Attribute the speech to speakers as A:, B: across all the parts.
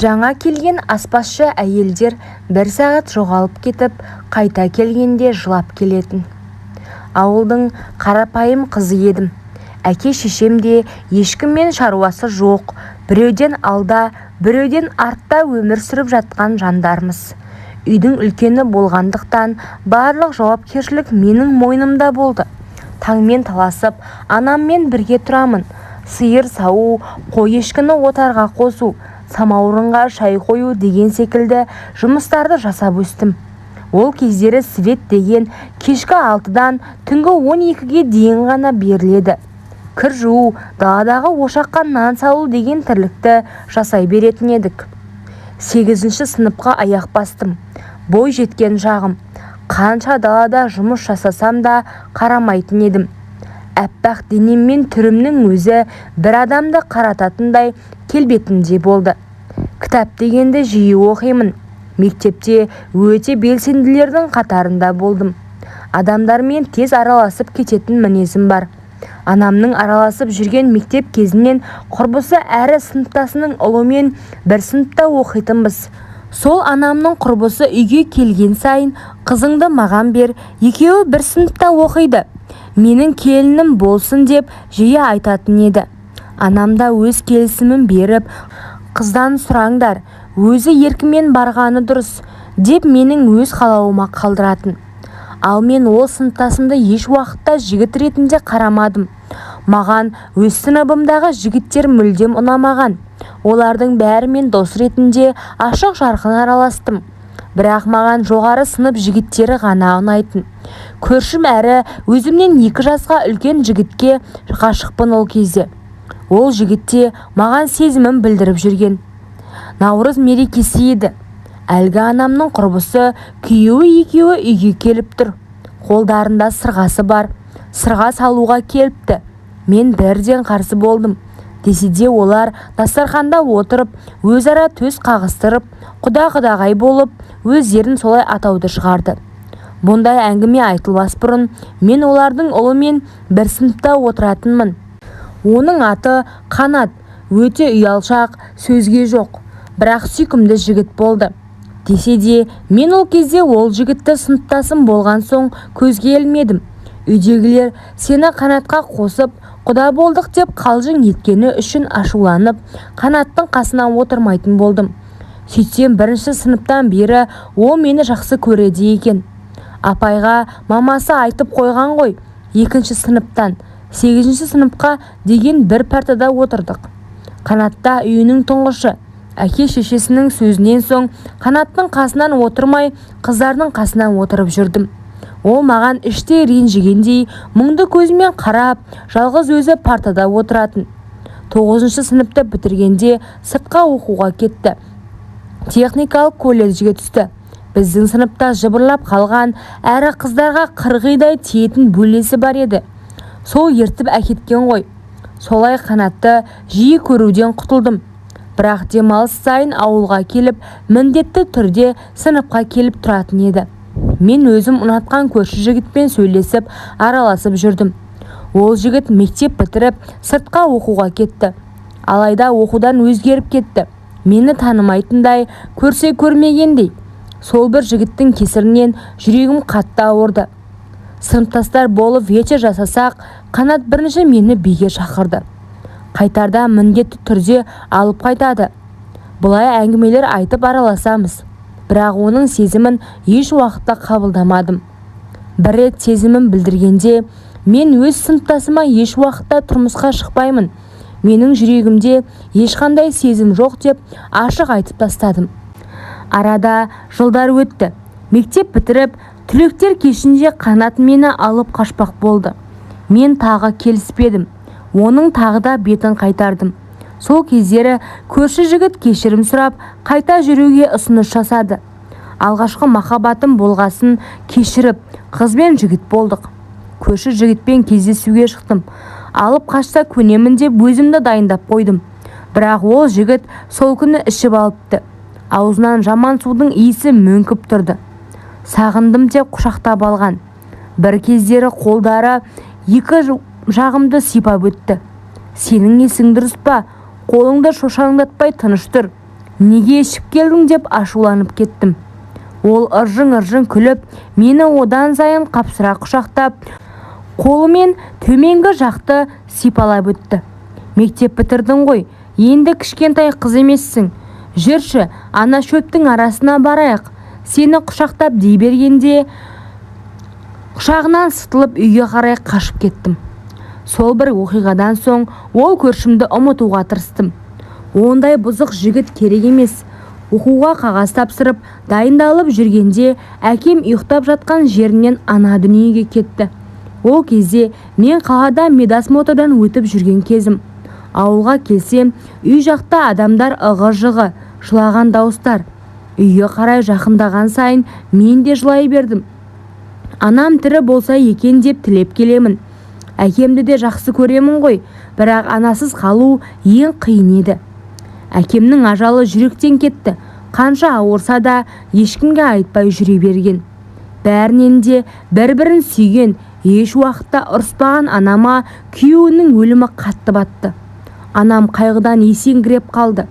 A: Жаңа келген аспазшы әйелдер бір сағат жоғалып кетіп, қайта келгенде жылап келетін. Ауылдың қарапайым қызы едім. Әке-шешем де ешкіммен шаруасы жоқ, біреуден алда, біреуден артта өмір сүріп жатқан жандармыз. Үйдің үлкені болғандықтан барлық жауапкершілік менің мойнымда болды. Таңмен таласып, анаммен бірге тұрамын. Сиыр сау, қой-ешкіні отарға қосу, самаурынға шай қою деген секілді жұмыстарды жасап өстім. Ол кездері свет деген кешкі 6-дан түнгі 12-ге дейін ғана беріледі. Кір жуу, даладағы ошаққа нан салу деген тірлікті жасай беретін едік. 8-ші сыныпқа аяқ бастым. Бой жеткен жағым. Қанша далада жұмыс жасасам да қарамайтын едім. Әппақ денеммен түрімнің өзі бір адамды қарататындай келбетінде болды. Кітап дегенді жиі оқимын. Мектепте өте белсенділердің қатарында болдым. Адамдармен тез араласып кететін мінезім бар. Анамның араласып жүрген мектеп кезінен құрбысы әрі сыныптасының ұлымен бір сыныпта оқитынбыз. Сол анамның құрбысы үйге келген сайын қызыңды маған бер, екеуі бір сыныпта оқиды. Менің келінім болсын деп жиі айтатын еді. Анамда өз келісімін беріп, қыздан сұраңдар, өзі еркімен барғаны дұрыс деп менің өз қалауыма қалдыратын. Ал мен ол сыныптасымды еш уақытта жігіт ретінде қарамадым. Маған өз сыныбымдағы жігіттер мүлдем ұнамаған. Олардың бәрімен дос ретінде ашық жарқын араластым. Бірақ маған жоғары сынып жігіттері ғана ұнайтын. Көршім әрі өзімнен 2 жасқа үлкен жігітке ғашықпын ол кезде. Ол жігітте маған сезімін білдіріп жүрген. Наурыз мерекесі еді. Әлгі анамның құрбысы күйеуі екеуі үйге келіп тұр. Қолдарында сырғасы бар. Сырға салуға келіпті. Мен бірден қарсы болдым. Десе де олар дастарханда отырып, өзара төс қағыстырып, құда-құдағай болып, өздерін солай атауды шығарды. Бұндай әңгіме айтылмас бұрын мен олардың ұлымен бір сыныпта отыратынмын. Оның аты Қанат, өте ұялшақ, сөзге жоқ, бірақ сүйкімді жігіт болды. Десе де мен ол кезде ол жігітті сыныптасым болған соң көзге ілмедім. Үйдегілер сені Қанатқа қосып, құда болдық деп қалжың еткені үшін ашуланып, Қанаттың қасынан отырмайтын болдым. Сөйтсем 1-ші сыныптан бері ол мені жақсы көреді екен. Апайға мамасы айтып қойған ғой, 2-ші сыныптан 8-ші сыныпқа деген бір партада отырдық. Қанатта үйінің тұңғышы. Әке-шешесінің сөзінен соң Қанаттың қасынан отырмай, қыздардың қасынан отырып жүрдім. Ол маған іштей ренжігендей мұңды көзімен қарап, жалғыз өзі партада отыратын. 9-ші сыныпты бітіргенде сыртқа оқуға кетті. Техникалық колледжге түсті. Біздің сыныпта жыбырлап қалған әрі қыздарға қырғидай тиетін бөлесі бар еді. Сол ертіп әкеткен ғой. Солай Қанатты жиі көруден құтылдым. Бірақ демалыс сайын ауылға келіп, міндетті түрде сыныпқа келіп тұратын еді. Мен өзім ұнатқан көрші жігітпен сөйлесіп, араласып жүрдім. Ол жігіт мектеп бітіріп, сыртқа оқуға кетті. Алайда оқудан өзгеріп кетті. Мені танымайтындай, көрсе көрмегендей. Сол бір жігіттің кесірінен жүрегім қатты ауырды. Сыныптастар болып вечер жасасақ, Қанат бірінші мені биге шақырды. Қайтарда міндетті түрде алып қайтады. Бұлай әңгімелер айтып араласамыз. Бірақ оның сезімін еш уақытта қабылдамадым. Бір рет сезімін білдіргенде, мен өз сыныптасыма еш уақытта тұрмысқа шықпаймын. Менің жүрегімде ешқандай сезім жоқ деп ашық айтып тастадым. Арада жылдар өтті. Мектеп бітіріп, түлектер кешінде Қанат мені алып қашпақ болды. Мен тағы келіспедім. Оның тағы да бетін қайтардым. Сол кездері көрші жігіт кешірім сұрап, қайта жүруге ұсыныс жасады. Алғашқы махаббатым болғасын кешіріп, қызбен жігіт болдық. Көрші жігітпен кездесуге шықтым. Алып қашса көнемін деп өзімді дайындап қойдым. Бірақ ол жігіт сол күні ішіп алыпты. Аузынан жаман судың иісі мөңкіп тұрды. Сағындым деп құшақтап алған. Бір кездері қолдары 2 жағымды сипап өтті. Сенің есің дұрыс па? Қолыңды шошаңдатпай тыныш тұр. неге ішіп келдің деп ашуланып кеттім. Ол ыржың-ыржың күліп, мені одан сайын қапсыра құшақтап, қолымен төменгі жақты сипалап өтті. Мектеп бітірдің ғой, енді кішкентай қыз емессің. Жүрші, ана шөптің арасына барайық. Сені құшақтап дей бергенде құшағынан сытылып үйге қарай қашып кеттім. Сол бір оқиғадан соң ол көршімді ұмытуға тырыстым. Ондай бұзық жігіт керек емес. Оқуға қағаз тапсырып, дайындалып жүргенде әкем ұйықтап жатқан жерінен ана дүниеге кетті. Ол кезде мен қалада медосмотрдан өтіп жүрген кезім. Ауылға келсем, үй жақта адамдар ығы-жығы, жылаған дауыстар. Үйге қарай жақындаған сайын мен де жылай бердім. Анам тірі болса екен деп тілеп келемін. Әкемді де жақсы көремін ғой, бірақ анасыз қалу ең қиын еді. Әкемнің ажалы жүректен кетті. Қанша ауырса да ешкімге айтпай жүре берген. Бәрінен де бір-бірін сүйген, еш уақытта ұрыспаған анама күйеуінің өлімі қатты батты. Анам қайғыдан есеңгіреп қалды.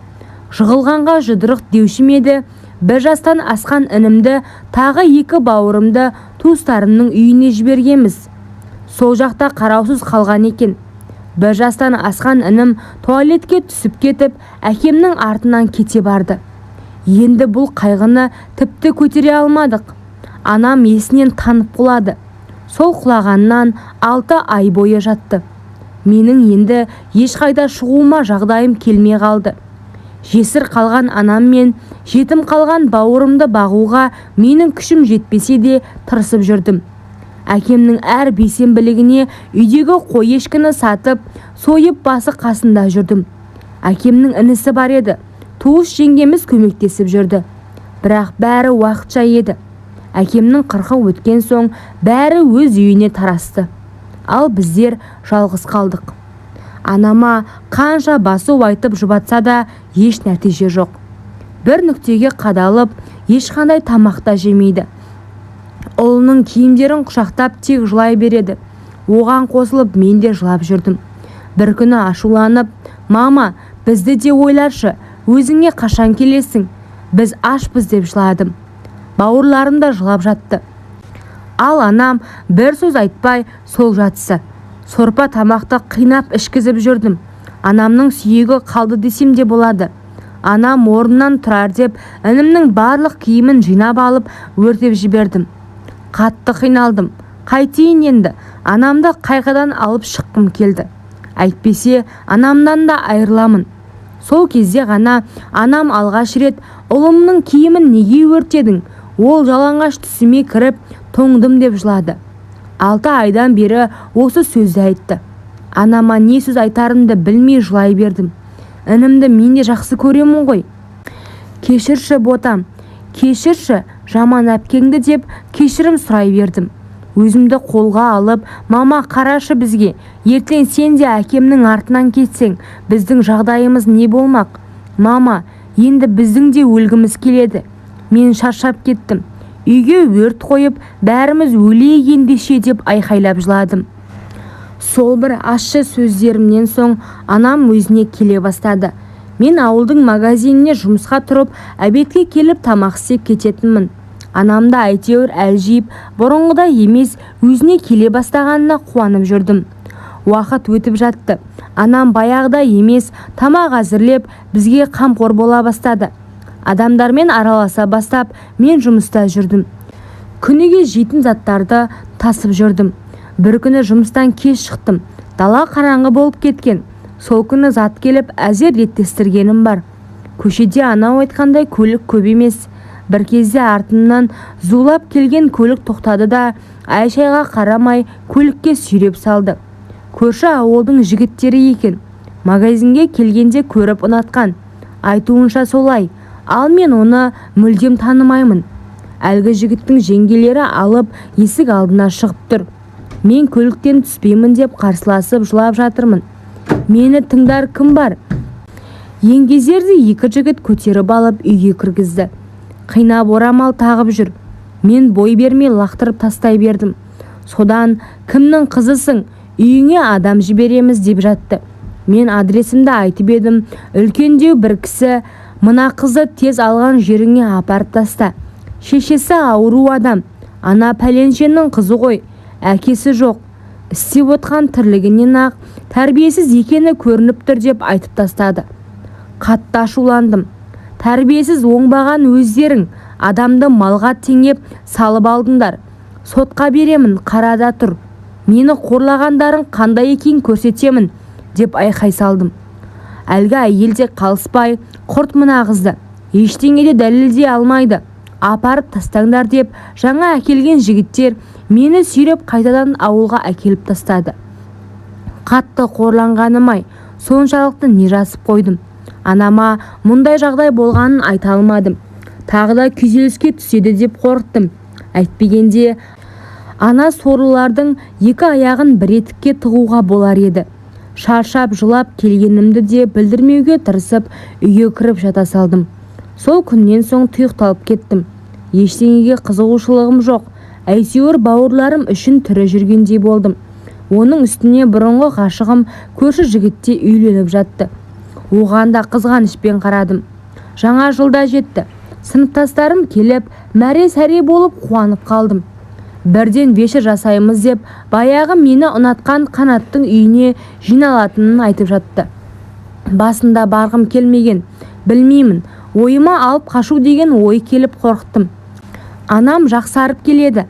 A: Жығылғанға жұдырық деуші еді, бір жастан асқан інімді, тағы екі бауырымды туыстарымның үйіне жібергенбіз. Сол жақта қараусыз қалған екен. Бір жастан асқан інім туалетке түсіп кетіп, әкемнің артынан кете барды. Енді бұл қайғыны тіпті көтере алмадық. Анам есінен танып құлады. Сол құлағаннан 6 ай бойы жатты. Менің енді ешқайда шығуыма жағдайым келмей қалды. Жесір қалған анам мен жетім қалған бауырымды бағуға менің күшім жетпесе де тырысып жүрдім. Әкемнің әр бейсенбілігіне үйдегі қой ешкіні сатып, сойып басы қасында жүрдім. Әкемнің інісі бар еді. Туыс жеңгеміз көмектесіп жүрді. Бірақ бәрі уақытша еді. Әкемнің 40 өткен соң бәрі өз үйіне тарасты. Ал біздер жалғыз қалдық. Анама қанша басу айтып жұбатса да еш нәтиже жоқ. Бір нүктеге қадалып, ешқандай тамақта жемейді. Ұлының киімдерін құшақтап тек жылай береді. Оған қосылып мен де жылап жүрдім. Бір күні ашуланып, «Мама, бізді де ойларшы, өзіңе қашан келесің? Біз ашпыз» деп жыладым. Бауырларым да жылап жатты. Ал анам бір сөз айтпай сол жатысы. Сорпа тамақты қинап ішкізіп жүрдім. Анамның сүйегі қалды десем де болады. Анам орнынан тұрар деп інімнің барлық киімін жинап алып өртеп жібердім. Қатты қиналдым. Қайтейін енді? Анамды қайғыдан алып шыққым келді. Әйтпесе анамнан да айырыламын. Сол кезде ғана анам алғаш рет «Ұлымның киімін неге өртедің? Ол жалаңаш түсіме кіріп тоңдым» деп жылады. 6 айдан бері осы сөзді айтты. Анама не сөз айтарымды білмей жылай бердім. Інімді мен де жақсы көремін ғой. «Кешірші ботам, кешірші жаман әпкеңді» деп кешірім сұрай бердім. Өзімді қолға алып, «Мама, қарашы бізге. Ертең сен де әкемнің артынан кетсең, біздің жағдайымыз не болмақ? Мама, енді біздің де өлгіміз келеді. Мен шаршап кеттім. Үйге өрт қойып, бәріміз өлейік ендеше» деп айқайлап жыладым. Сол бір ащы сөздерімнен соң анам өзіне келе бастады. Мен ауылдың магазиніне жұмысқа тұрып, обедке келіп тамақ істеп кететінмін. Анамды әйтеуір әлжиіп, бұрынғыда емес өзіне келе бастағанына қуанып жүрдім. Уақыт өтіп жатты. Анам баяғыда емес тамақ әзірлеп, бізге қамқор бола бастады. Адамдармен араласа бастап, мен жұмыста жүрдім. Күніге жейтін заттарды тасып жүрдім. Бір күні жұмыстан кеш шықтым. Дала қараңғы болып кеткен. Сол күні зат келіп әзер реттестіргенім бар. Көшеде анау айтқандай көлік көп емес. Бір кезде артымнан зулап келген көлік тоқтады да Айшайға қарамай көлікке сүйреп салды. Көрші ауылдың жігіттері екен. Магазинге келгенде көріп ұнатқан. Айтуынша солай. Ал мен оны мүлдем танымаймын. Әлгі жігіттің жеңгелері алып есік алдына шығып тұр. Мен көліктен түспеймін деп қарсыласып жылап жатырмын. Мені тыңдар кім бар? Еңгезерді 2 жігіт көтеріп алып үйге кіргізді. Қинап орамал тағып жүр. Мен бой бермей лақтырып тастай бердім. Содан «Кімнің қызысың? Үйіңе адам жібереміз» деп жатты. Мен адресімді айтып едім. Үлкендеу бір кісі Мына қызды тез алған жеріңе апарып таста. Шешесі ауру адам, ана пәленшенің қызы ғой, әкесі жоқ. Істеп отқан тірлігінен ақ тәрбиесіз екені көрініп тұр деп айтып тастады. Қатты ашуландым. Тәрбиесіз оңбаған өздерің адамды малға теңеп салып алдыңдар. Сотқа беремін, қарада тұр. Мені қорлағандарың қандай екен көрсетемін деп айқай салдым. Әлгі әйел де қалыспай, құрт мына қызды, ештеңеде дәлелдей алмайды, апарып тастаңдар деп жаңа әкелген жігіттер мені сүйреп қайтадан ауылға әкеліп тастады. Қатты қорланғаным-ай, соншалықты не жазып қойдым. Анама мұндай жағдай болғанын айта алмадым. Тағы да күйзеліске түседі деп қорықтым. Әйтпегенде ана сорлылардың екі аяғын бір етікке тығуға болар еді. Шаршап жылап келгенімді де білдірмеуге тырысып үйге кіріп жата салдым. Сол күннен соң тұйықталып кеттім. Ештеңеге қызығушылығым жоқ. Әйтеуір бауырларым үшін тірі жүргендей болдым. Оның үстіне бұрынғы ғашығым көрші жігітте үйленіп жатты. Оған да қызғанышпен қарадым. Жаңа жылда жетті. Сыныптастарым келіп, мәре-сәре болып қуанып қалдым. Бірден вечер жасаймыз деп баяғы мені ұнатқан Қанаттың үйіне жиналатынын айтып жатты. Басында барғым келмеген, білмеймін, ойыма алып қашу деген ой келіп қорықтым. Анам жақсарып келеді.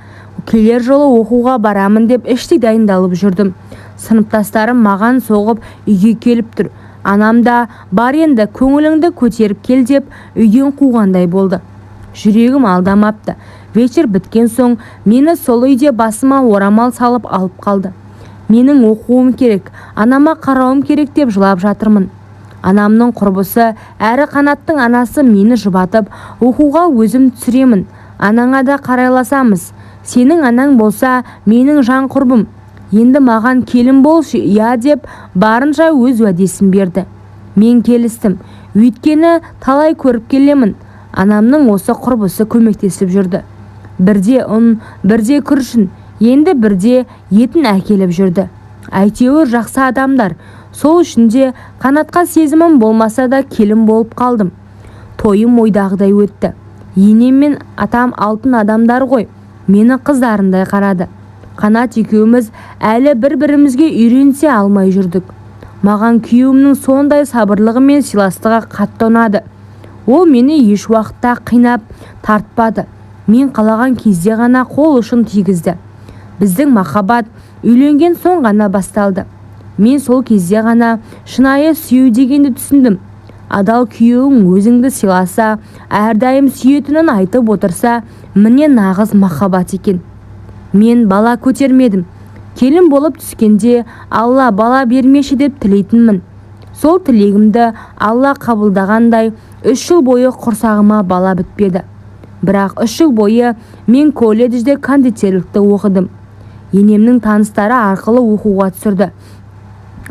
A: Келер жолы оқуға барамын деп іштей дайындалып жүрдім. Сыныптастарым маған соғып үйге келіп тұр. Анам да бар енді, көңіліңді көтеріп кел деп үйден қуғандай болды. Жүрегім алдамапты. Вечер біткен соң мені сол үйде басыма орамал салып алып қалды. Менің оқуым керек, анама қарауым керек деп жылап жатырмын. Анамның құрбысы әрі Қанаттың анасы мені жұбатып, оқуға өзім түсіремін. Анаңа да қарайласамыз. Сенің анаң болса менің жан құрбым. Енді маған келін болшы, я деп барынша өз уәдесін берді. Мен келістім. Өйткені талай көріп келемін. Анамның осы құрбысы көмектесіп жүрді. Бірде ұн, бірде күршін, енді бірде етін әкеліп жүрді. Әйтеуір жақсы адамдар. Сол үшін де Қанатқа сезімім болмаса да келін болып қалдым. Тойым ойдағыдай өтті. Енем мен атам алтын адамдар ғой. Мені қыздарындай қарады. Қанат екеуміз әлі бір-бірімізге үйренісе алмай жүрдік. Маған күйеуімнің сондай сабырлығы мен сыйластығы қатты ұнады. Ол мені еш уақытта қинап тартпады. Мен қалаған кезде ғана қол ұшын тигізді. Біздің махаббат үйленген соң ғана басталды. Мен сол кезде ғана шынайы сүю дегенді түсіндім. Адал күйеуің өзіңді сыйласа, әрдайым сүйетінін айтып отырса, міне нағыз махаббат екен. Мен бала көтермедім. Келін болып түскенде Алла бала бермеші деп тілейтінмін. Сол тілегімді Алла қабылдағандай 3 жыл бойы құрсағыма бала бітпеді. Бірақ 3 жыл бойы мен колледжде кондитерлікті оқыдым. Енемнің таныстары арқылы оқуға түсірді.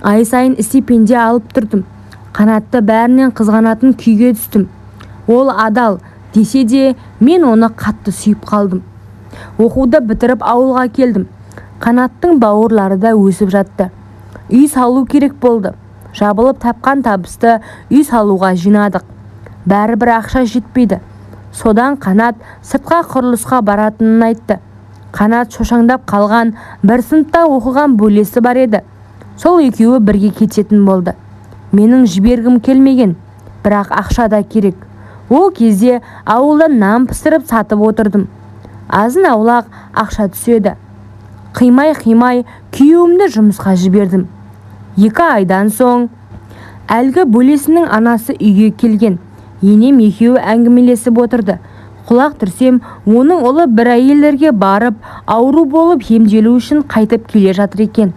A: Ай сайын стипендия алып тұрдым. Қанатты бәрінен қызғанатын күйге түстім. Ол адал десе де мен оны қатты сүйіп қалдым. Оқуды бітіріп ауылға келдім. Қанаттың бауырлары да өсіп жатты. Үй салу керек болды. Жабылып тапқан табысты үй салуға жинадық. Бәрібір ақша жетпейді. Содан Қанат сыртқа құрылысқа баратынын айтты. Қанат шошаңдап қалған бір сыныпта оқыған бөлесі бар еді. Сол екеуі бірге кететін болды. Менің жібергім келмеген, бірақ ақша да керек. Ол кезде ауылдан нан пісіріп сатып отырдым. Азын аулақ ақша түседі. Қимай күйеуімді жұмысқа жібердім. 2 айдан соң әлгі бөлесінің анасы үйге келген. Енем екеуі әңгімелесіп отырды. Құлақ түрсем, оның ұлы бір әйелдерге барып, ауру болып емделу үшін қайтып келе жатыр екен.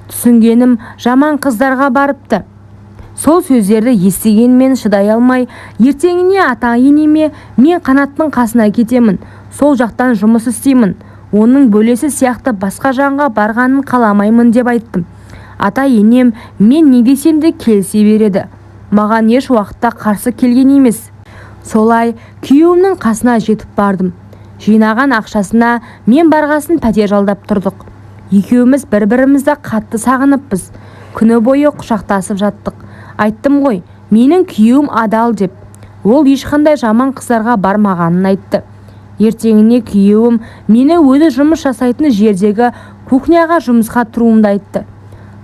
A: Түсінгенім жаман қыздарға барыпты. Сол сөздерді естіген мен шыдай алмай, ертеңіне ата-енеме мен Қанаттың қасына кетемін. Сол жақтан жұмыс істеймін. Оның бөлесі сияқты басқа жанға барғанын қаламаймын деп айттым. Ата-енем мен не десем де келісе береді. Маған еш уақытта қарсы келген емес. Солай күйеуімнің қасына жетіп бардым. Жинаған ақшасына мен барғасын пәтер жалдап тұрдық. Екеуміз бір-бірімізді қатты сағыныппыз. Күні бойы құшақтасып жаттық. Айттым ғой, менің күйеуім адал деп. ол ешқандай жаман қыздарға бармағанын айтты. Ертеңіне күйеуім мені өзі жұмыс жасайтын жердегі кухняға жұмысқа тұруымды айтты.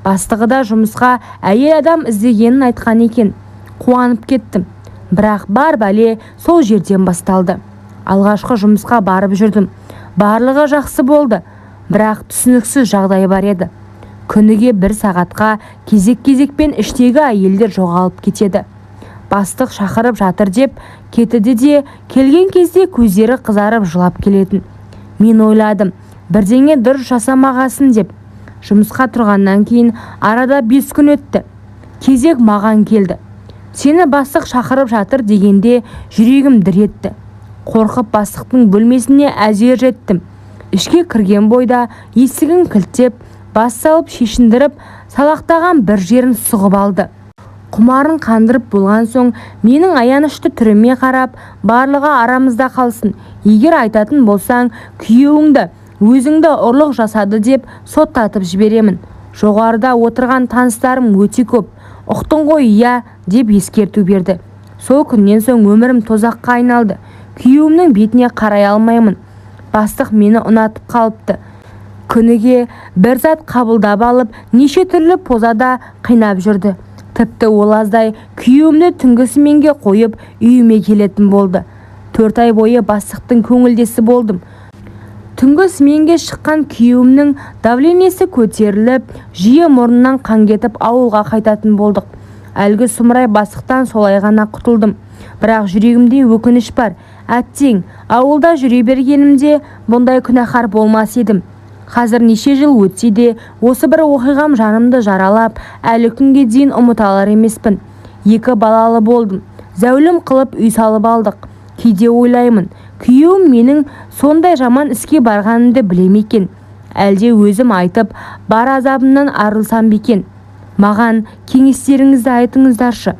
A: Бастығы да жұмысқа әйел адам іздегенін айтқан екен. Қуанып кеттім. Бірақ бар бәле сол жерден басталды. Алғашқы жұмысқа барып жүрдім. Барлығы жақсы болды. Бірақ түсініксіз жағдай бар еді. Күніге 1 сағатқа кезек-кезекпен іштегі әйелдер жоғалып кетеді. Бастық шақырып жатыр деп кетеді де келген кезде көздері қызарып жылап келетін. Мен ойладым, бірдеңе дұрыс жасамағасын деп. Жұмысқа тұрғаннан кейін арада 5 күн өтті. Кезек маған келді. Сені бастық шақырып жатыр дегенде жүрегім дір етті. Қорқып бастықтың бөлмесіне әзер жеттім. Ішке кірген бойда есігін кілттеп, бас салып шешіндіріп, салақтаған бір жерін сұғып алды. Құмарын қандырып болған соң менің аянышты түріме қарап, барлығы арамызда қалсын. Егер айтатын болсаң, күйеуіңді, өзіңді ұрлық жасады деп соттатып жіберемін. Жоғарыда отырған таныстарым өте көп. Ұқтың ғой, иә, деп ескерту берді. Сол күннен соң өмірім тозаққа айналды. Күйеуімнің бетіне қарай алмаймын. Бастық мені ұнатып қалыпты. Күніге бір зат қабылдап алып, неше түрлі позада қинап жүрді. Тіпті ол аздай күйеуімді түнгі сменге қойып үйіме келетін болды. 4 ай бойы бастықтың көңілдесі болдым. Түнгі сменге шыққан күйеуімнің давлениесі көтеріліп, жиі мұрнынан қан кетіп ауылға қайтатын болдық. Әлгі сұмырай бастықтан солай ғана құтылдым. Бірақ жүрегімде өкініш бар. Әттең, ауылда жүре бергенімде бұндай күнәһар болмас едім. Қазір неше жыл өтсе де, осы бір оқиғам жанымды жаралап, әлі күнге дейін ұмыта алар емеспін. 2 балалы болдым. Зәулім қылып үй салып алдық. Кейде ойлаймын, күйеуім менің сондай жаман іске барғанымды біле ме екен? Әлде өзім айтып, бар азабымнан арылсам ба екен? Маған кеңестеріңізді айтыңыздаршы.